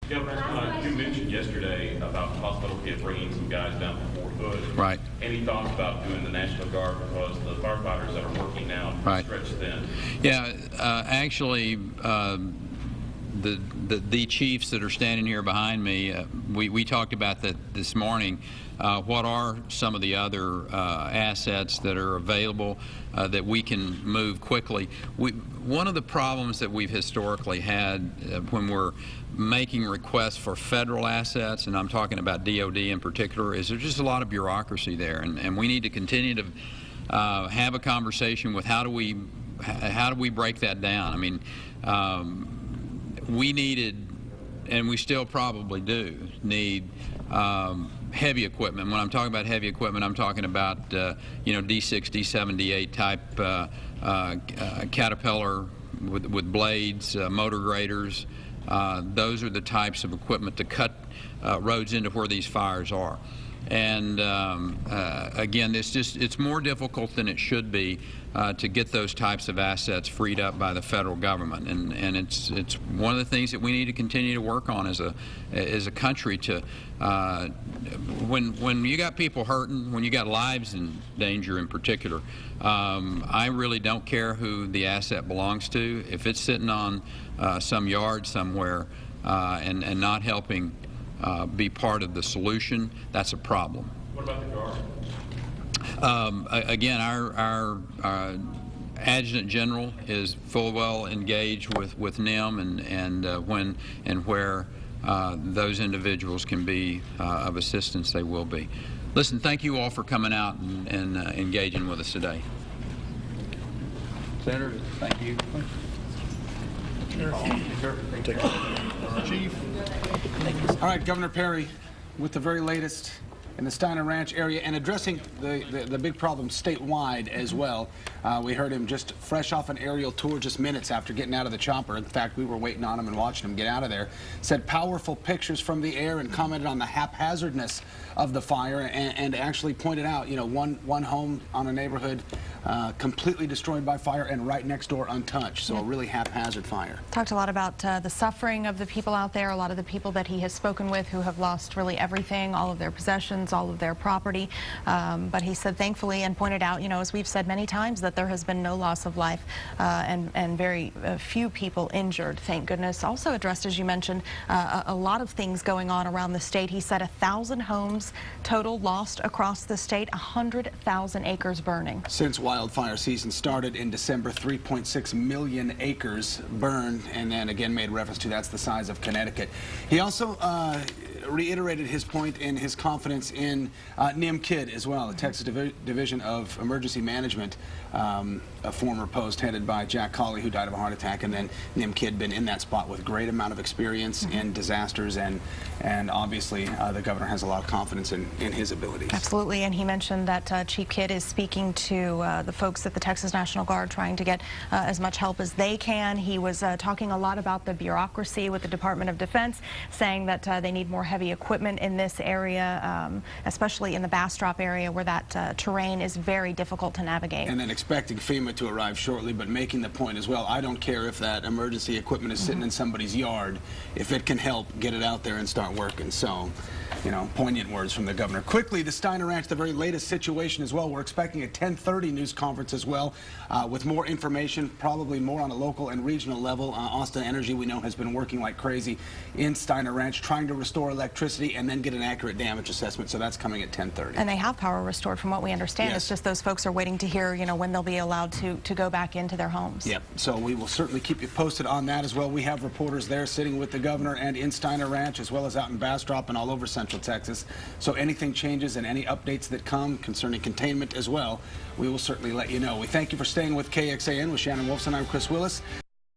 Governor, you mentioned yesterday about the possibility of bringing some guys down from Fort Hood. Right. Any thoughts about doing the National Guard because the firefighters that are working now Right. stretch thin? Yeah, actually, the chiefs that are standing here behind me, we talked about that this morning. What are some of the other assets that are available that we can move quickly? One of the problems that we've historically had when we're making requests for federal assets, and I'm talking about DOD in particular, is there's just a lot of bureaucracy there, and we need to continue to have a conversation with how do we break that down. I mean, we needed, and we still probably do need, heavy equipment. When I'm talking about heavy equipment, I'm talking about D6, D7, D8 type Caterpillar with blades, motor graders. Those are the types of equipment to cut roads into where these fires are. And again, it's more difficult than it should be to get those types of assets freed up by the federal government, and it's one of the things that we need to continue to work on as a country. To when you got people hurting, when you got lives in danger in particular, I really don't care who the asset belongs to. If it's sitting on some yard somewhere and not helping be part of the solution, that's a problem. What about the Guard? Again, our Adjutant General is full well engaged with NIM, and when and where those individuals can be of assistance, they will be. Listen, thank you all for coming out and engaging with us today. Senator, thank you. Chief. All right, Governor Perry, with the very latest in the Steiner Ranch area and addressing the big problem statewide as well. We heard him just fresh off an aerial tour just minutes after getting out of the chopper. In fact, we were waiting on him and watching him get out of there. Said powerful pictures from the air and commented on the haphazardness of the fire, and actually pointed out, one home on a neighborhood completely destroyed by fire and right next door untouched. So a really haphazard fire. Talked a lot about the suffering of the people out there, a lot of the people that he has spoken with who have lost really everything, all of their possessions, all of their property. But he said thankfully, and pointed out, as we've said many times, that there has been no loss of life and very few people injured, thank goodness. Also addressed, as you mentioned, a lot of things going on around the state. He said 1,000 homes total lost across the state, 100,000 acres burning. Since wildfire season started in December, 3.6 million acres burned, and then again made reference to that's the size of Connecticut. He also reiterated his point in his confidence in NIM-KID as well, the Texas Division of Emergency Management, a former post headed by Jack Cawley, who died of a heart attack, and then NIM-KID been in that spot with great amount of experience in disasters, and obviously the governor has a lot of confidence in his abilities. Absolutely, and he mentioned that Chief Kidd is speaking to the folks at the Texas National Guard, trying to get as much help as they can. He was talking a lot about the bureaucracy with the Department of Defense, saying that they need more heavy equipment in this area, especially in the Bastrop area where that terrain is very difficult to navigate. And then expecting FEMA to arrive shortly, but making the point as well, I don't care if that emergency equipment is sitting in somebody's yard. If it can help, get it out there and start working. So, poignant words from the governor. Quickly, the Steiner Ranch, the very latest situation as well. We're expecting a 10:30 news conference as well with more information, probably more on a local and regional level. Austin Energy, we know, has been working like crazy in Steiner Ranch, trying to restore electricity and then get an accurate damage assessment. So that's coming at 10:30. And they have power restored, from what we understand. Yes. It's just those folks are waiting to hear, when they'll be allowed to go back into their homes. Yep. So we will certainly keep you posted on that as well. We have reporters there sitting with the governor and in Steiner Ranch, as well as out in Bastrop and all over Central Texas. So anything changes and any updates that come concerning containment as well, we will certainly let you know. We thank you for staying with KXAN. With Shannon Wolfson, I'm Chris Willis.